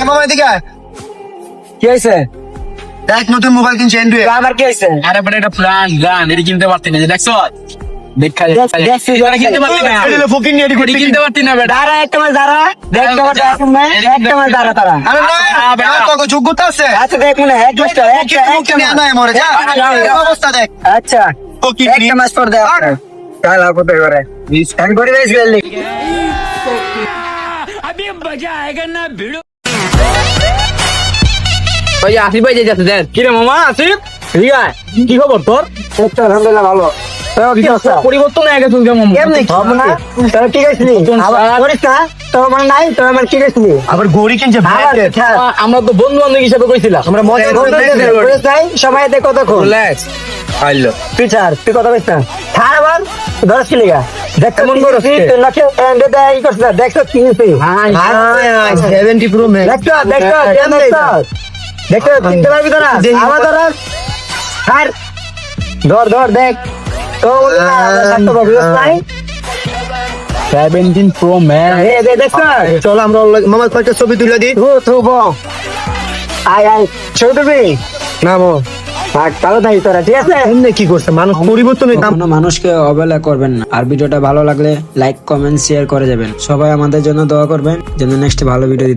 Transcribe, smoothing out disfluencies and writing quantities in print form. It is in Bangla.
মামা এদিকে কি হয়েছে? দেখ নতুন মোবাইল কিনছে এন্ড্রয়েড। আবার কি হয়েছে? আরে বেটা এটা প্ল্যান গান এটা কিনতে পারতি না, দেখছো? দেখা দেখছি, কিনতে পারতি না, এটা ফকির নিয়ে এটা কিনতে পারতি না বেটা। দাঁড়া একটা মাস দাঁড়া, দেখতে পাচ্ছ একটা মাস দাঁড়া তারা। আরে না তোকে যোগ্যতা আছে। আচ্ছা দেখ মনে এক মাস একটা নাই মরে যা অবস্থা দেখ। আচ্ছা ফকির একটা মাস পর দেখ কাল আপতে করে স্ক্যান করে দিয়েছি গেলি। ওই যে আসিফ ভাই যে যাচ্ছে দেখ। কি রে মামা আসিফ? রিয়া কি খবর তোর? আলহামদুলিল্লাহ ভালো। পরিবর্তন হয়ে গেছে কেমন? কেমনে হবে না? তোরা কি গেছিলি? আবার করিস না? তোর মানে নাই, তোর মানে কি গেছিলি? আবার গড়ি কিনছে ভাই। আমরা তো বন্ধু বান্ধব হিসেবে কইছিলাম। আমরা মজা করে করিস নাই? সময় দে কতক্ষণ? রিল্যাক্স আইলো তুই ছাড়, তুই কথা বলিস না। ছাড় আবার, ধরস কি লিগা? দেখ কেমন করছিস? তুই লক্ষ্য ই করছিস না, দেখছো কি হয়েছে? 70 প্রো ম্যাক্স। দেখছো, দেখছো, দেখছো, চিনতে পারবি তোরা? আবার ধর, ছাড়। ধর, দেখ। তো স্বাস্থ্য পাবি, নাই? 17 প্রো ম্যাক্স। দেখছো? চল আমরা মামার কয়েকটা ছবি তুলে দিই। আয়, ছবি তুলবি? না মো ভালো থাকি তোরা, ঠিক আছে? এমনি কি করছে মানুষ পরিবর্তনের দাম। কোনো মানুষকে অবহেলা করবেন না। আর ভিডিওটা ভালো লাগলে লাইক কমেন্ট শেয়ার করে যাবেন। সবাই আমাদের জন্য দোয়া করবেন যেন নেক্সট ভালো ভিডিও দিতে